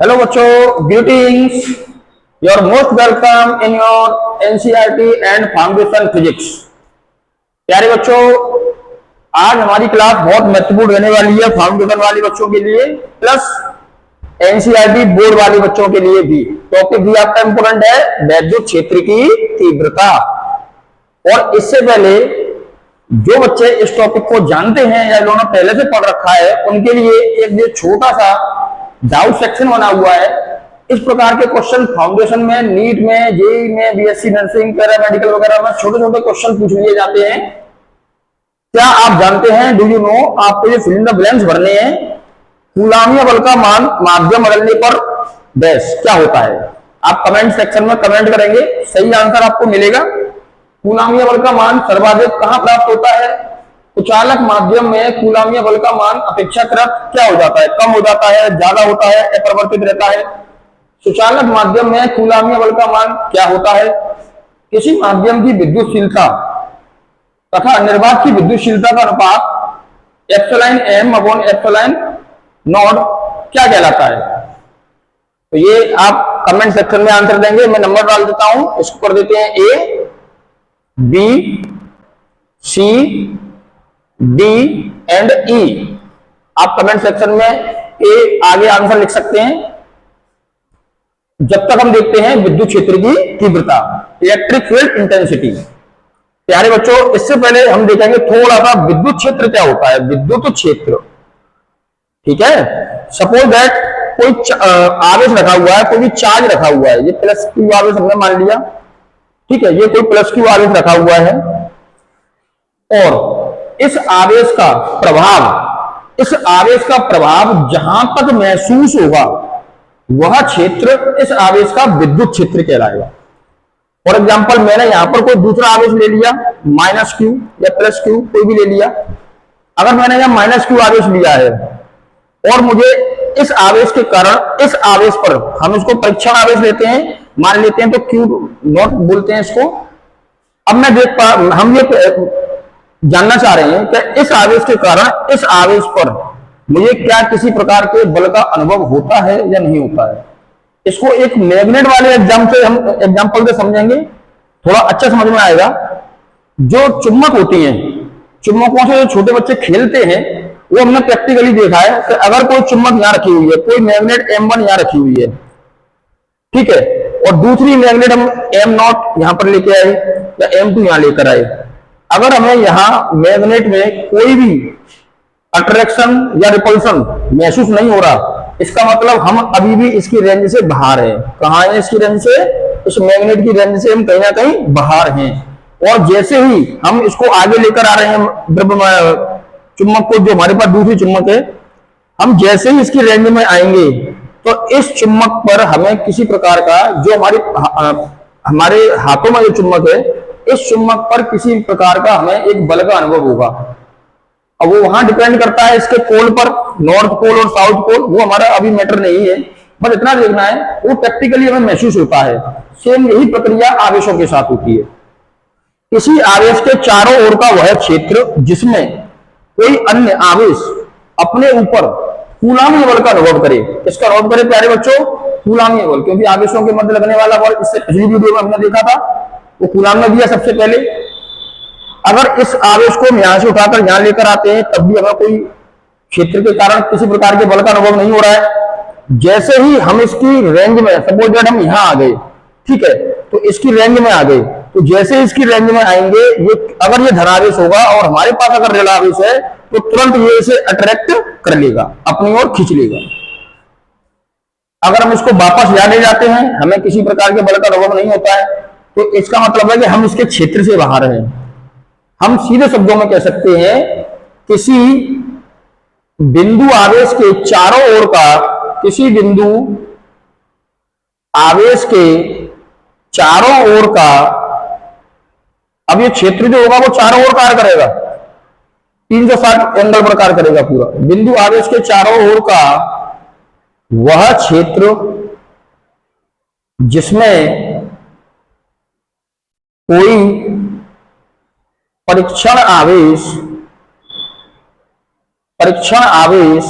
Hello बच्चों, greetings. You are most welcome in your NCERT and foundation physics. प्यारे बच्चों, आज हमारी क्लास बहुत महत्वपूर्ण रहने वाली है फाउंडेशन वाले बच्चों के लिए प्लस एनसीईआरटी बोर्ड वाले बच्चों के लिए भी। टॉपिक भी आपका इंपोर्टेंट है, वैद्युत क्षेत्र की तीव्रता। और इससे पहले जो बच्चे इस टॉपिक को जानते हैं या जिन्होंने पहले से पढ़ रखा है उनके लिए एक ये छोटा सा डाउट सेक्शन बना हुआ है। इस प्रकार के क्वेश्चन फाउंडेशन में, नीट में, जेई में, बीएससी नर्सिंग, पैरामेडिकल वगैरह में छोटे छोटे क्वेश्चन पूछ लिए जाते हैं। क्या आप जानते हैं, डू यू नो, आपको ये फिल इन द ब्लैंक्स भरने हैं। कूलाम्य बल का मान माध्यम बदलने पर डैश क्या होता है। आप कमेंट सेक्शन में कमेंट करेंगे, सही आंसर आपको मिलेगा। कूलाम्य बल का मान सर्वाधिक कहां प्राप्त होता है। कुचालक माध्यम में कूलाम्य बल का मान अपेक्षाकृत क्या हो जाता है, कम हो जाता है, ज्यादा होता है, अपरिवर्तित रहता है। सुचालक माध्यम में कूलाम्य बल का मान क्या होता है। किसी माध्यम की विद्युतशीलता तथा निर्वात की विद्युतशीलता का अनुपात epsilon M upon epsilon naught क्या कहलाता है। तो ये आप कमेंट सेक्शन में आंसर देंगे। मैं नंबर डाल देता हूं, इसको कर देते हैं ए, बी, सी, डी एंड ई। आप कमेंट सेक्शन में ए आगे आंसर लिख सकते हैं। जब तक हम देखते हैं विद्युत क्षेत्र की तीव्रता, इलेक्ट्रिक फील्ड इंटेंसिटी। प्यारे बच्चों, इससे पहले हम देखेंगे थोड़ा सा विद्युत क्षेत्र क्या होता है। विद्युत क्षेत्र, ठीक है, सपोज दैट कोई आवेश रखा हुआ है, कोई भी चार्ज रखा हुआ है। ये प्लस क्यू आवेश हमने मान लिया, ठीक है, ये कोई प्लस क्यू आवेश रखा हुआ है और इस आवेश का प्रभाव जहां तक महसूस होगा वह क्षेत्र इस आवेश का विद्युत क्षेत्र कहलाएगा। फॉर एग्जाम्पल, मैंने यहां पर कोई दूसरा आवेश ले लिया, माइनस क्यू या प्लस क्यू, कोई भी ले लिया। अगर मैंने यहां माइनस क्यू आवेश लिया है और मुझे इस आवेश के कारण इस आवेश पर, हम इसको परीक्षण आवेश लेते हैं, मान लेते हैं, तो क्यू नॉट बोलते हैं इसको। अब मैं हम ये जानना चाह रहे हैं कि इस आवेश के कारण इस आवेश पर मुझे क्या किसी प्रकार के बल का अनुभव होता है या नहीं होता है। इसको एक मैग्नेट वाले एग्जाम्पल से समझेंगे, थोड़ा अच्छा समझ में आएगा। जो चुंबक होती हैं, चुंबकों से जो छोटे बच्चे खेलते हैं, वो हमने प्रैक्टिकली देखा है कि अगर कोई चुंबक यहां रखी हुई है, कोई मैग्नेट M1 यहां रखी हुई है, ठीक है, और दूसरी मैग्नेट हम M0 यहां पर लेके आए या M2 यहां लेकर आए। अगर हमें यहां मैग्नेट में कोई भी अट्रैक्शन या रिपल्शन महसूस नहीं हो रहा, इसका मतलब हम अभी भी इसकी रेंज से बाहर है। कहां है इसकी रेंज से, इस मैग्नेट की रेंज से हम कहीं ना कहीं बाहर हैं। और जैसे ही हम इसको आगे लेकर आ रहे हैं, चुंबक को, जो हमारे पास दूसरी चुंबक है, हम जैसे ही इसकी रेंज में आएंगे तो इस चुंबक पर हमें किसी प्रकार का, जो हमारे हाथों में जो चुंबक है, इस चुंबक पर किसी प्रकार का हमें एक बल का अनुभव होगा। अब वो वहां डिपेंड करता है इसके पोल पर, नॉर्थ पोल और साउथ पोल, वो हमारा अभी मैटर नहीं है, बस इतना देखना है वो प्रैक्टिकली हमें महसूस होता है। सेम यही प्रक्रिया आवेशों के साथ होती है। किसी आवेश के चारों ओर का वह क्षेत्र जिसमें कोई अन्य आवेश अपने ऊपर कूलाम्य बल का अनुभव करे। इसका अनुभव करे प्यारे बच्चों, कूलाम्य बल, क्योंकि आवेशों के मध्य लगने वाला बल इससे पिछली वीडियो में हमने देखा था, वो कूलाम्य दिया सबसे पहले। अगर इस आवेश को हम यहां से उठाकर यहां लेकर आते हैं, तब भी हमें कोई क्षेत्र के कारण किसी प्रकार के बल का अनुभव नहीं हो रहा है। जैसे ही हम इसकी रेंज में, सपोज दैट हम यहां आ गए, ठीक है, तो इसकी रेंज में आ गए, तो जैसे इसकी रेंज में आएंगे, ये अगर ये धनावेश होगा और हमारे पास अगर ऋण आवेश है, तो तुरंत ये इसे अट्रैक्ट कर लेगा, अपनी ओर खींच लेगा। अगर हम इसको वापस यहां ले जाते हैं, हमें किसी प्रकार के बल का अनुभव नहीं होता है, तो इसका मतलब है कि हम इसके क्षेत्र से बाहर हैं। हम सीधे शब्दों में कह सकते हैं, किसी बिंदु आवेश के चारों ओर का, किसी बिंदु आवेश के चारों ओर का, अब ये क्षेत्र जो होगा वो चारों ओर कार्य करेगा, 360 एंगल पर कार्य करेगा पूरा। बिंदु आवेश के चारों ओर का वह क्षेत्र जिसमें कोई परीक्षण आवेश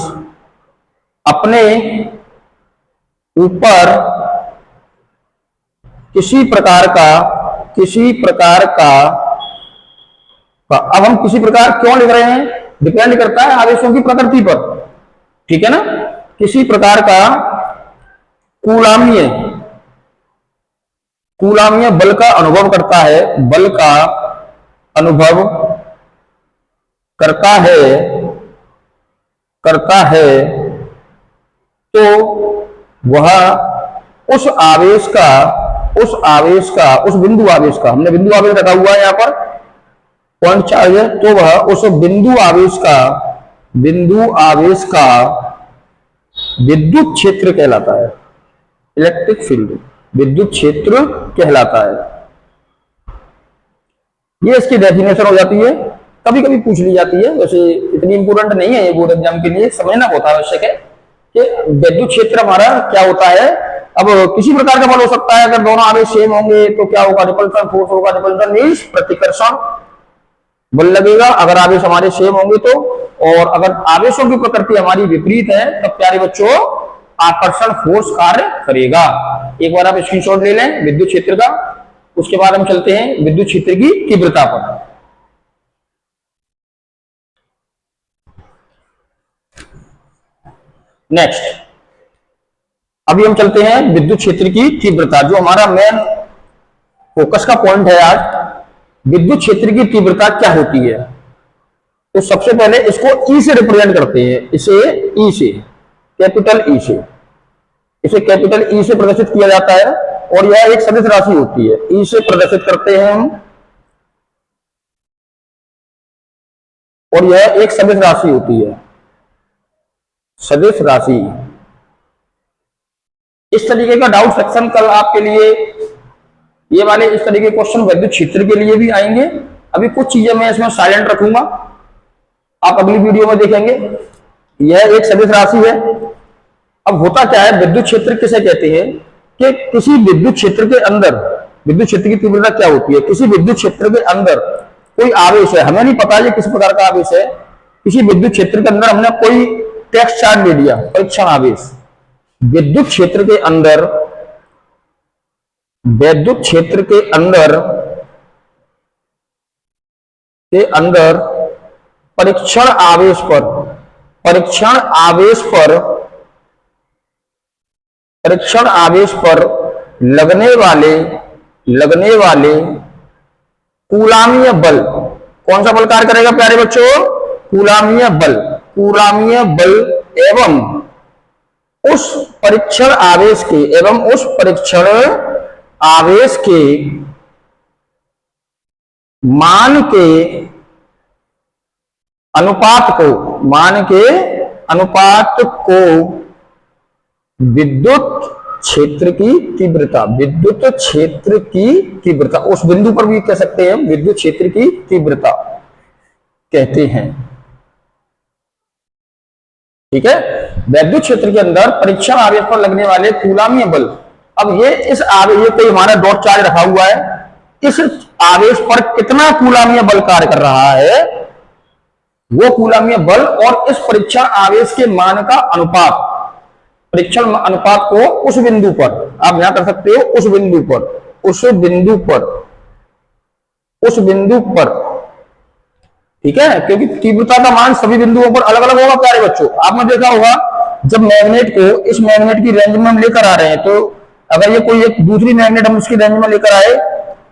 अपने ऊपर किसी प्रकार का अब हम किसी प्रकार क्यों लिख रहे हैं, डिपेंड करता है आवेशों की प्रकृति पर, ठीक है ना। किसी प्रकार का कूलामीय बल का अनुभव करता है, बल का अनुभव करता है तो वह उस बिंदु आवेश का, हमने बिंदु आवेश रखा हुआ है यहां पर, पॉइंट चार्ज है, तो वह उस बिंदु आवेश का विद्युत क्षेत्र कहलाता है, इलेक्ट्रिक फील्ड, विद्युत क्षेत्र कहलाता है। ये इसकी डेफिनेशन हो जाती है, कभी कभी पूछ ली जाती है, वैसे इतनी इंपोर्टेंट नहीं है ये बोर्ड एग्जाम के लिए, समझना बहुत आवश्यक है कि विद्युत क्षेत्र हमारा क्या होता है। अब किसी प्रकार का बल हो सकता है, अगर दोनों आवेश सेम होंगे तो क्या होगा, रिपल्सन फोर्स होगा, रिपल्सन मींस प्रतिकर्षण बल लगेगा अगर आवेश हमारे सेम होंगे तो, और अगर आवेशों की प्रकृति हमारी विपरीत है तब प्यारे बच्चों आकर्षण फोर्स कार्य करेगा। एक बार आप स्क्रीनशॉट ले लें विद्युत क्षेत्र का, उसके बाद हम चलते हैं विद्युत क्षेत्र की तीव्रता पर। नेक्स्ट, अभी हम चलते हैं विद्युत क्षेत्र की तीव्रता, जो हमारा मेन फोकस का पॉइंट है आज। विद्युत क्षेत्र की तीव्रता क्या होती है, तो सबसे पहले इसको ई से रिप्रेजेंट करते हैं, इसे ई से, कैपिटल ई से, इसे कैपिटल ई से प्रदर्शित किया जाता है, और यह एक सदिश राशि होती है, ई से प्रदर्शित करते हैं हम, और यह एक सदिश राशि होती है, सदिश राशि। इस तरीके का डाउट सेक्शन कल आपके लिए, ये वाले इस तरीके के क्वेश्चन विद्युत क्षेत्र के लिए भी आएंगे। अभी कुछ चीजें मैं इसमें साइलेंट रखूंगा, आप अगली वीडियो में देखेंगे। यह एक सदिश राशि है। अब होता क्या है, विद्युत क्षेत्र किसे कहते हैं कि किसी विद्युत क्षेत्र के अंदर, विद्युत क्षेत्र की तीव्रता क्या होती है, किसी विद्युत क्षेत्र के अंदर कोई आवेश है, हमें नहीं पता ये किस प्रकार का आवेश है, किसी विद्युत क्षेत्र के अंदर हमने कोई टेक्स्ट चार्ज ले लिया, परीक्षण आवेश, विद्युत क्षेत्र के अंदर, विद्युत क्षेत्र के अंदर परीक्षण आवेश पर लगने वाले कूलामीय बल, कौन सा बल कार्य करेगा प्यारे बच्चों, कूलामीय बल एवं उस परीक्षण आवेश के मान के अनुपात को विद्युत क्षेत्र की तीव्रता, उस बिंदु पर भी कह सकते हैं, विद्युत क्षेत्र की तीव्रता कहते हैं, ठीक है। विद्युत क्षेत्र के अंदर परीक्षण आवेश पर लगने वाले कूलामीय बल, अब ये कोई हमारा डॉट चार्ज रखा हुआ है, इस आवेश पर कितना कूलामीय बल कार्य कर रहा है, वो कूलामीय बल और इस परीक्षण आवेश के मान का अनुपात, परीक्षण अनुपात को उस बिंदु पर, आप यहां कर सकते हो उस बिंदु पर, ठीक है, क्योंकि तीव्रता का मान सभी बिंदुओं पर अलग अलग होगा प्यारे बच्चों। आपने देखा होगा जब मैग्नेट को इस मैग्नेट की रेंज में हम लेकर आ रहे हैं, तो अगर ये कोई एक दूसरी मैग्नेट हम उसकी रेंज में लेकर आए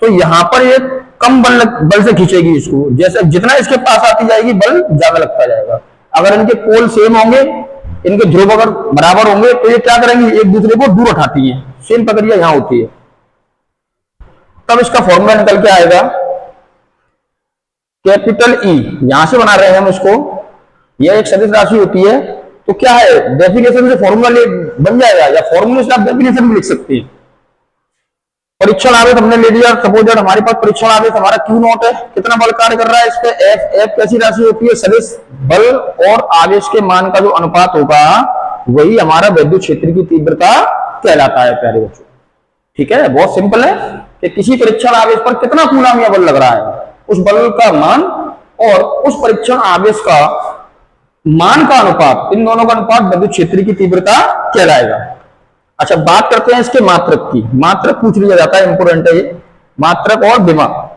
तो यहां पर ये कम बल से खींचेगी इसको, जैसे जितना इसके पास आती जाएगी बल ज्यादा लगता जाएगा। अगर इनके पोल सेम होंगे, इनके ध्रुव अगर बराबर होंगे तो ये क्या करेंगे, एक दूसरे को दूर उठाती है, सेम प्रक्रिया यहां होती है। तब इसका फॉर्मूला निकल के आएगा कैपिटल ई, यहां से बना रहे हैं हम इसको, यह एक सदिश राशि होती है, तो क्या है डेफिनेशन से फॉर्मूला बन जाएगा, या फॉर्मूले से आप डेफिनेशन भी लिख सकते हैं। परीक्षण आवेश हमने ले लिया, सपोज हमारे पास परीक्षण आवेश हमारा क्यू नॉट है, कितना बल कार्य कर रहा है इस पे, एफ कैसी राशि होती है, सदिश बल और आवेश के मान का जो अनुपात होगा वही हमारा विद्युत क्षेत्र की तीव्रता कहलाता है प्यारे बच्चों, ठीक है। बहुत सिंपल है कि किसी परीक्षण आवेश पर कितना कूलामीय बल लग रहा है, उस बल का मान और उस परीक्षण आवेश का मान का अनुपात, इन दोनों का अनुपात विद्युत क्षेत्र की तीव्रता कहलाएगा। अच्छा, बात करते हैं इसके मात्रक की। मात्रक पूछ लिया जाता है, इंपोर्टेंट है ये, मात्रक और दिमाग।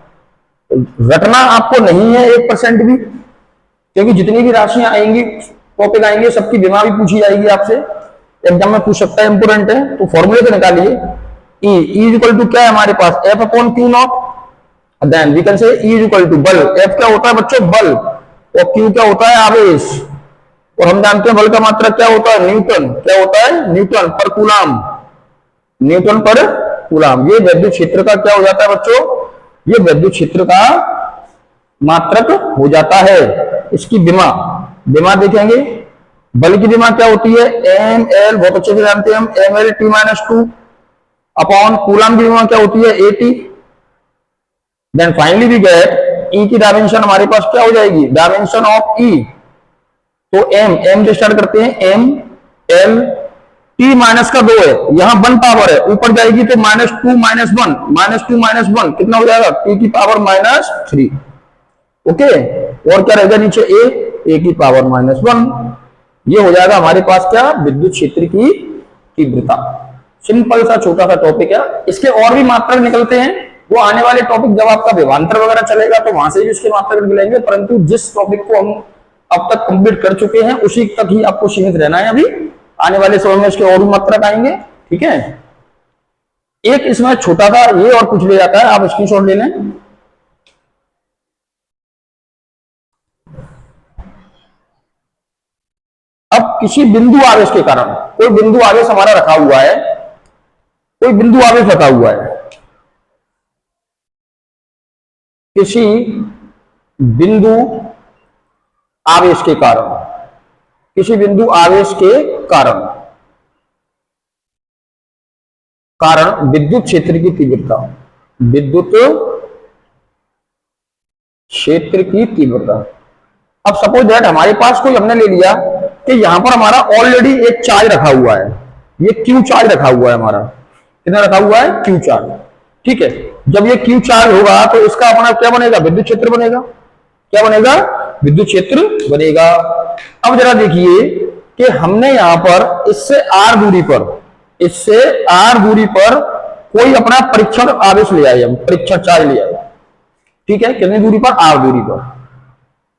रटना आपको नहीं है 1% भी, क्योंकि जितनी भी राशियां आएंगी, टॉपिक आएंगे, सबकी विमा भी पूछी जाएगी आपसे, एग्जाम में पूछ सकता है, इंपोर्टेंट है। तो फॉर्मूले को निकालिए। ई इज इक्वल टू क्या है हमारे पास, F upon Q naught. Then we can say E is equal to बल। एफ क्या होता है बच्चों, बल, और क्यू क्या होता है, आवेश। और हम जानते हैं बल का मात्रक क्या होता है, न्यूटन। क्या होता है, न्यूटन पर कूलाम। न्यूटन पर कूलाम। ये विद्युत क्षेत्र का क्या हो जाता है बच्चों, ये विद्युत क्षेत्र का मात्रक हो जाता है। इसकी विमा, विमा देखेंगे, बल की विमा क्या होती है, एम एल, बहुत अच्छे से जानते हैं हम, M L T minus two upon coulomb की विमा क्या होती है, A T. Then finally we get E की डायमेंशन हमारे पास क्या हो जाएगी, डायमेंशन ऑफ ई। तो एम, एम से स्टार्ट करते हैं, एम एल टी माइनस का 2 है, यहां 1 पावर है, ऊपर जाएगी तो -2 -1, -2 -1 कितना हो जाएगा, टी की पावर -3। ओके, और क्या रहेगा नीचे, ए की पावर -1। ये हो जाएगा हमारे पास क्या, विद्युत क्षेत्र की तीव्रता। सिंपल सा छोटा सा टॉपिक है। इसके और भी मात्रक निकलते हैं, वो आने वाले टॉपिक जब आपका विभवांतर वगैरह चलेगा तो वहां से भी इसके मात्रक निकलेंगे, परंतु जिस टॉपिक को हम अब तक कंप्लीट कर चुके हैं उसी तक ही आपको सीमित रहना है। अभी आने वाले समय में इसके और भी मात्रक आएंगे, ठीक है। एक इसमें छोटा सा ये और पूछ लिया जाता है, आप स्क्रीनशॉट ले लें। अब किसी बिंदु आवेश के कारण, कोई बिंदु आवेश हमारा रखा हुआ है, कोई बिंदु आवेश रखा हुआ है, किसी बिंदु आवेश के कारण, किसी बिंदु आवेश के कारण, कारण विद्युत क्षेत्र की तीव्रता, विद्युत क्षेत्र की तीव्रता। अब सपोज दैट हमारे पास कोई, हमने ले लिया कि यहां पर हमारा ऑलरेडी एक चार्ज रखा हुआ है, ये क्यू चार्ज रखा हुआ है हमारा, कितना रखा हुआ है, क्यू चार्ज, ठीक है। जब ये क्यू चार्ज होगा तो इसका अपना क्या बनेगा, विद्युत क्षेत्र बनेगा। क्या बनेगा, विद्युत क्षेत्र बनेगा। अब जरा देखिए कि हमने यहां पर इससे आर दूरी पर, इससे आर दूरी पर कोई अपना परीक्षण आवेश ले आए, हम परीक्षण चार्ज ले आए, ठीक है, कितनी दूरी पर, आर दूरी पर।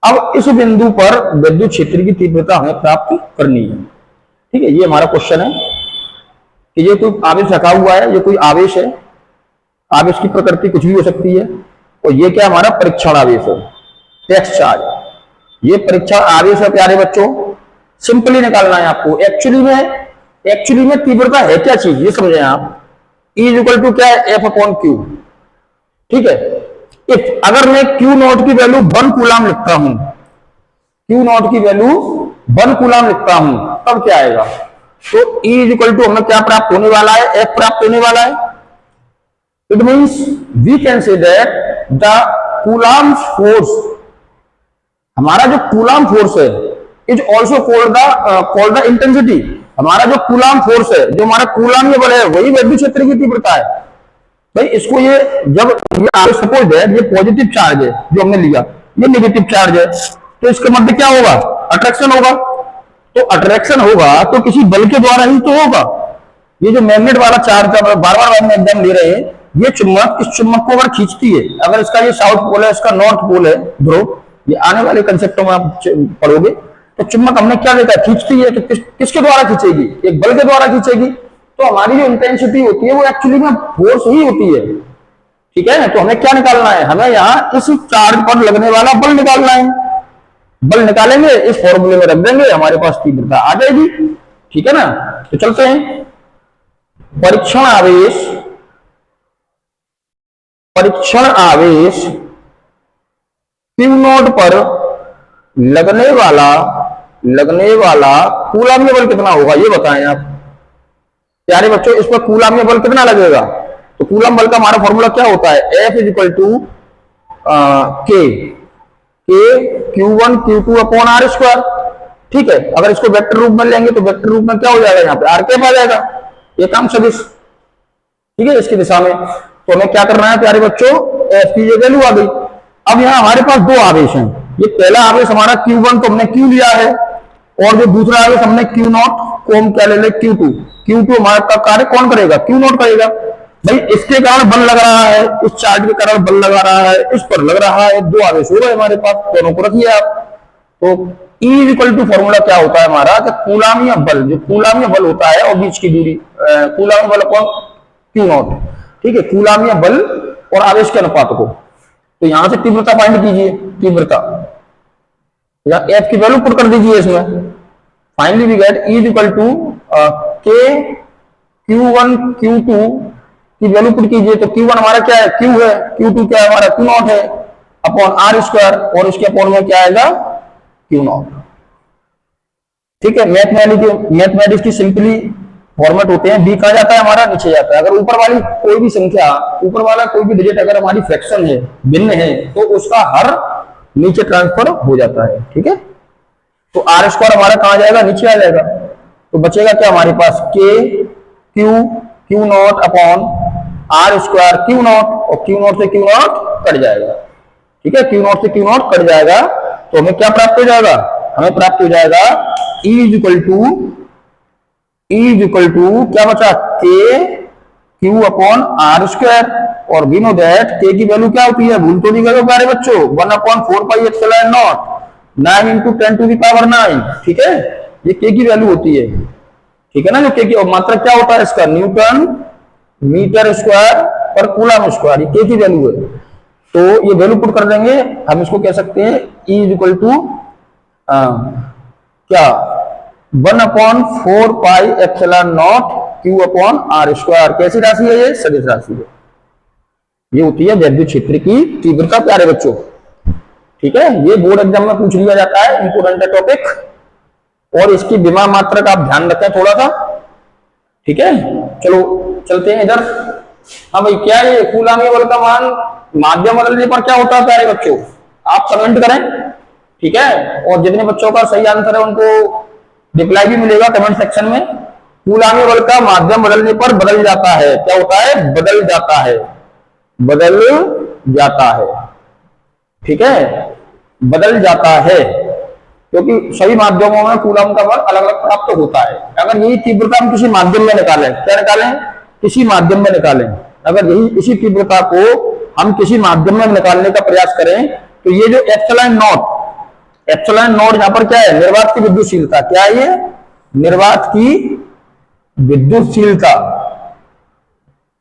अब इस बिंदु पर विद्युत क्षेत्र की तीव्रता हमें प्राप्त करनी है, ठीक है। ये हमारा क्वेश्चन है कि ये कोई आवेश रखा हुआ है, ये कोई आवेश है, आवेश की प्रकृति कुछ भी हो सकती है, और ये क्या हमारा परीक्षण आवेश है, टेस्ट चार्ज। ये परीक्षण आवेश है प्यारे बच्चों, सिंपली निकालना है आपको। एक्चुअली में तीव्रता है क्या चीज, ये समझे आप। E इज इक्वल टू क्या है, एफ अपॉन क्यू, ठीक है। इफ अगर मैं क्यू नॉट की वैल्यू 1 कूलाम लिखता हूं, क्यू नॉट की वैल्यू 1 कूलाम लिखता हूं, तब क्या आएगा, तो E इज इक्वल टू हमें क्या प्राप्त होने वाला है, एफ प्राप्त होने वाला है। It means we can say that the coulomb force, हमारा जो कूलाम फोर्स है, is also called the intensity. हमारा जो कूलाम फोर्स है, जो हमारा कूलाम ये बल है, वही विद्युत क्षेत्र की तीव्रता है। भाई इसको ये जब ये सपोज है ये पॉजिटिव चार्ज है जो हमने लिया, ये नेगेटिव चार्ज है, तो इसके मध्य क्या होगा, अट्रैक्शन होगा। तो अट्रैक्शन होगा तो किसी बल के द्वारा ही तो होगा। ये जो मैग्नेट वाला चार्ज था, बार बार हम एग्जाम ले रहे हैं, ये चुंबक इस चुंबक को अगर खींचती है, अगर इसका ये साउथ पोल है, इसका नॉर्थ पोल है ध्रुव, ये आने वाले कंसेप्टों में आप पढ़ोगे, तो चुंबक हमने क्या देखा, खींचती है, तो किसके द्वारा खींचेगी, एक बल के द्वारा खींचेगी। तो हमारी जो इंटेंसिटी होती है वो एक्चुअली में फोर्स ही होती है, ठीक है। तो हमें क्या निकालना है, हमें यहाँ इस चार्ज पर लगने वाला बल निकालना है। बल निकालेंगे, इस फॉर्मूले में रख देंगे, हमारे पास तीव्रता आ जाएगी, ठीक है ना। तो चलते हैं, परीक्षण आवेश, परीक्षण आवेश क्यू नॉट पर लगने वाला कूलाम्य बल कितना होगा, ये बताएं आप प्यारे बच्चों। इस पर कूलाम्य बल कितना लगेगा, तो कूलम बल का हमारा फॉर्मूला क्या होता है, F इज इक्वल टू के Q1 Q2 upon R square, ठीक है। अगर इसको वेक्टर रूप में लेंगे तो वेक्टर रूप में क्या हो जाएगा, यहाँ पे आर कैप आ जाएगा, ये काम सदिश, ठीक है, इसकी दिशा में। तो हमें क्या करना है प्यारे बच्चों, F की ये वैल्यू आ गई। अब यहाँ हमारे पास दो आवेश हैं, ये पहला आवेश हमारा Q1 तो हमने Q लिया है, और जो दूसरा आवेश हमने Q0 को हम क्या ले ले Q2। Q2 हमारा का कार्य कौन करेगा? Q नॉट करेगा। भाई इसके कारण बल लग रहा है, इस चार्ज के कारण बल लगा रहा है, इस पर लग रहा है, दो आवेश हो गए हमारे पास, दोनों को रखिए आप। तो E इक्वल टू फॉर्मूला क्या होता है हमारा कि कूलाम्य बल, जो कूलाम्य बल होता है और बीच की दूरी, कूलाम्य बल अपॉन Q नॉट, ठीक है, कूलाम्य बल और आवेश के अनुपात को। तो यहां से तीव्रता फाइंड कीजिए, तीव्रता या F की वैल्यू पुट कर दीजिए इसमें। Finally we get E equal to K Q1 Q2 की वैल्यू पुट कीजिए। तो Q1 हमारा क्या है? Q है। Q2 क्या है हमारा? Q नॉट है अपॉन R स्क्वायर, और इसके अपॉन में क्या आएगा? Q not. ठीक है, मैथमेटिक्स की सिंपली फॉर्मेट होते हैं। बी कहा जाता है हमारा, नीचे जाता है। अगर ऊपर वाली कोई भी संख्या, ऊपर वाला कोई भी डिजिट अगर हमारी फ्रैक्शन है, भिन्न है, तो उसका हर नीचे ट्रांसफर हो जाता है। ठीक है, तो आर स्क्वायर हमारा कहां जाएगा? नीचे आ जाएगा। तो बचेगा क्या हमारे पास? K Q naught upon R square Q naught, और Q नॉट से Q नॉट कट जाएगा। ठीक है, Q नॉट से Q नॉट कट जाएगा, तो हमें क्या प्राप्त हो जाएगा? हमें प्राप्त हो जाएगा E इज इक्वल टू क्या बचा? के क्यू अपॉन आर स्क्वायर, और वी नो दैट के की वैल्यू क्या होती है? भूल तो नहीं गए प्यारे बच्चों, 1/4πε0 9 इंटू 10 टू द पावर 9। ठीक है, ये के की वैल्यू होती है। ठीक है ना, जो के की, और मात्रक क्या होता है इसका? न्यूटन मीटर स्क्वायर पर कूलम स्क्वायर, ये के की वैल्यू है। तो ये वैल्यू पुट कर देंगे, हम इसको कह सकते हैं E इज इक्वल टू क्या? 1/4πε0 Q अपॉन आर स्क्वायर। कैसी राशि है ये? सदिश राशि है। ये होती है वैद्युत क्षेत्र की तीव्रता प्यारे बच्चों। ठीक है, ये बोर्ड एग्जाम में पूछ लिया जाता है, इंपोर्टेंट है टॉपिक, और इसकी विमा मात्रक आप ध्यान रखें थोड़ा सा। ठीक है, चलो चलते हैं इधर। हाँ भाई, क्या ये कूलाम्य बल का मान माध्यम बदलने पर क्या होता है प्यारे बच्चों? आप कमेंट करें। ठीक है, और जितने बच्चों का सही आंसर है उनको रिप्लाई भी मिलेगा कमेंट सेक्शन में। कूलाम्य बल का माध्यम बदलने पर बदल जाता है। क्या होता है? बदल जाता है, बदल जाता है। ठीक है, बदल जाता है, क्योंकि सभी माध्यमों में कूलम का बल अलग अलग प्राप्त होता है। अगर यही तीव्रता हम किसी माध्यम में निकालें, क्या निकालें? किसी माध्यम में निकालें, अगर यही इसी तीव्रता को हम किसी माध्यम में निकालने का प्रयास करें, तो ये जो एप्सिलॉन नॉट यहां पर क्या है? निर्वात की विद्युतशीलता। क्या है ये? निर्वात की विद्युतशीलता।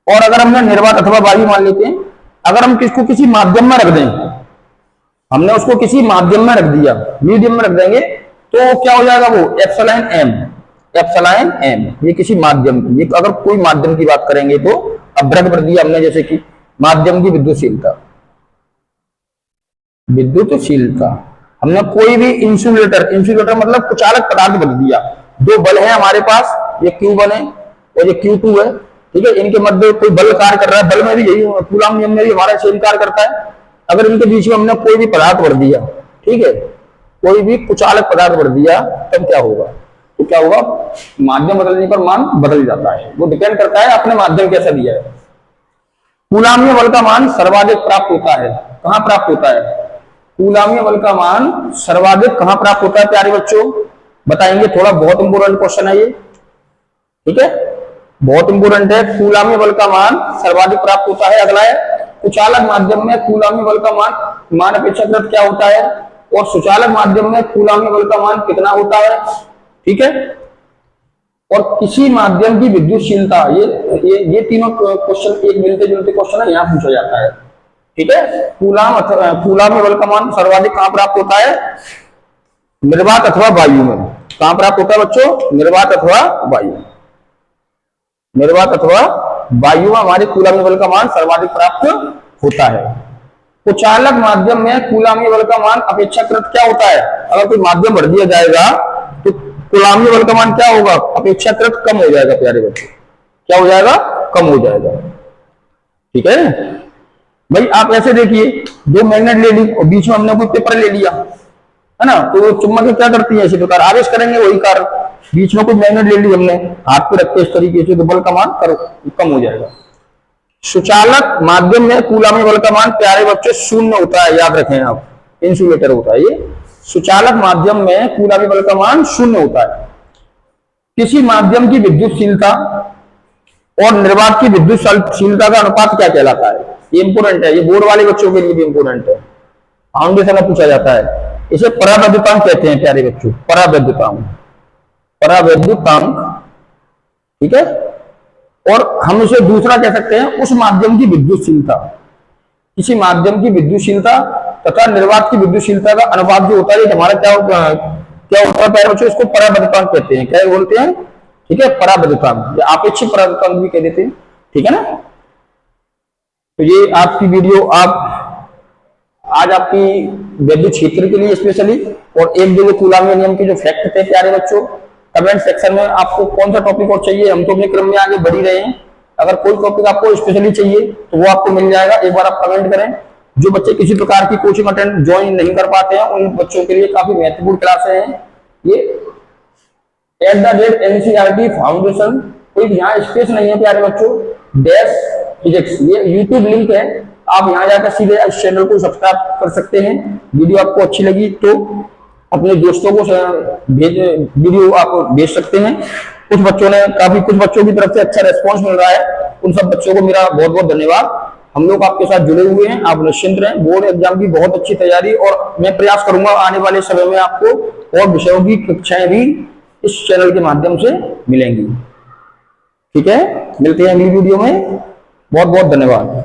और अगर हमने निर्वात अथवा वायु मान लेते हैं, अगर हम किसको किसी माध्यम में रख दें, हमने उसको किसी माध्यम में रख दिया, मीडियम में रख देंगे, तो क्या हो जाएगा? वो एप्सिलॉन एम, ये किसी माध्यम की, ये अगर कोई माध्यम की बात करेंगे तो अब ब्रैकेट भर दिया हमने, जैसे कि माध्यम की विद्युतशीलता, हमने कोई भी इंसुलेटर मतलब कुचालक पदार्थ बना दिया। दो बल है हमारे पास, ये Q1 है और ये Q2 है। ठीक है, इनके मध्य कोई बल कार्य कर रहा है, बल में भी यही, कूलम नियम में भी हमारा सेम कार्य करता है। अगर इनके बीच में हमने कोई भी पदार्थ भर दिया, ठीक है, कोई भी कुचालक पदार्थ भर दिया, तब क्या होगा? तो क्या होगा? माध्यम बदलने पर मान बदल जाता है। वो डिपेंड करता है अपने माध्यम कैसा दिया है। कूलाम्य बल का मान सर्वाधिक प्राप्त होता है, कहां प्राप्त होता है? कूलाम्य बल का मान सर्वाधिक कहां प्राप्त होता है प्यारे बच्चों? बताएंगे, थोड़ा बहुत इंपोर्टेंट क्वेश्चन है ये। ठीक है, बहुत इंपोर्टेंट है। कूलाम्य बल का मान सर्वाधिक प्राप्त होता है, अगला है कुचालक माध्यम में कूलाम्य बल का मान अपेक्षाकृत क्या होता है, और सुचालक माध्यम में कूलाम्य बल का मान कितना होता है। ठीक है, और किसी माध्यम की विद्युतशीलता, ये तीनों क्वेश्चन एक मिलते जुलते क्वेश्चन है, यहाँ पूछा जाता है। ठीक है, कूलाम्य बल का मान सर्वाधिक कहां प्राप्त होता है? निर्वात अथवा वायु में। कहां प्राप्त होता है बच्चों? निर्वात अथवा वायु में हमारे कूलाम्य बल का मान सर्वाधिक प्राप्त होता है। कुचालक माध्यम में कूलाम्य बल का मान अपेक्षाकृत क्या होता है? अगर कोई माध्यम भर दिया जाएगा तो कूलाम्य बल का मान क्या होगा? अपेक्षाकृत कम हो जाएगा प्यारे बच्चे। क्या हो जाएगा? कम हो जाएगा। ठीक है भाई, आप ऐसे देखिए, दो मैग्नेट ले ली और बीच में हमने कोई पेपर ले लिया, है ना, तो चुम्बक क्या करती है? इसी प्रकार आवेश करेंगे, वही कार्य। बीच में कोई मैग्नेट ले ली हमने, हाथ पे रख के इस तरीके से, तो बल का मान कम हो जाएगा। सुचालक माध्यम में कूलाम्य बल का मान प्यारे बच्चे शून्य होता है, याद रखें आप, इंसुलेटर होता है ये। सुचालक माध्यम में कूलाम्य बल का मान शून्य होता है। किसी माध्यम की विद्युतशीलता और निर्वात की विद्युतशीलता का अनुपात क्या कहलाता है? ये इंपोर्टेंट है, ये बोर्ड वाले बच्चों के लिए भी इंपोर्टेंट है, फाउंडेशन में पूछा जाता है। इसे परावैद्युतांक कहते हैं प्यारे बच्चों, परावैद्युतांक, परावैद्युतांक, ठीक है। और हम इसे दूसरा कह सकते हैं उस माध्यम की विद्युतशीलता, किसी माध्यम की विद्युतशीलता तथा निर्वात की विद्युतशीलता का अनुपात जो होता है, हमारा क्या होता है प्यारे बच्चों, इसको परावैद्युतांक कहते हैं। क्या बोलते हैं? ठीक है, परावैद्युतांक, या आपेक्षिक परावैद्युतांक भी कह देते हैं, ठीक है ना। तो ये आपकी वीडियो आज आपकी विद्युत क्षेत्र के लिए स्पेशली, और एक दो कूलाम्ब नियम के जो फैक्ट थे प्यारे बच्चों, कमेंट सेक्शन में आपको कौन सा टॉपिक और चाहिए, हम तो अपने क्रम में आगे बढ़ ही रहे हैं। अगर कोई टॉपिक आपको स्पेशली चाहिए तो वो आपको मिल जाएगा, एक बार आप कमेंट करें। जो बच्चे किसी प्रकार की कोचिंग अटेंड ज्वाइन नहीं कर पाते हैं, उन बच्चों के लिए काफी महत्वपूर्ण क्लासें हैं ये। @NCERT फाउंडेशन, कोई यहाँ स्पेस नहीं है प्यारे बच्चों, डैश फिजिक्स, ये यूट्यूब लिंक है, आप यहाँ जाकर सीधे इस चैनल को सब्सक्राइब कर सकते हैं। वीडियो आपको अच्छी लगी तो अपने दोस्तों को वीडियो आप भेज सकते हैं। कुछ बच्चों की तरफ से अच्छा रेस्पॉन्स मिल रहा है, उन सब बच्चों को मेरा बहुत बहुत धन्यवाद। हम लोग आपके साथ जुड़े हुए हैं, आप निश्चिंत रहें। बोर्ड एग्जाम की बहुत अच्छी तैयारी, और मैं प्रयास करूंगा आने वाले समय में आपको और विषयों की कक्षाएं भी इस चैनल के माध्यम से मिलेंगी, ठीक है। मिलते हैं अगली वीडियो में, बहुत बहुत धन्यवाद।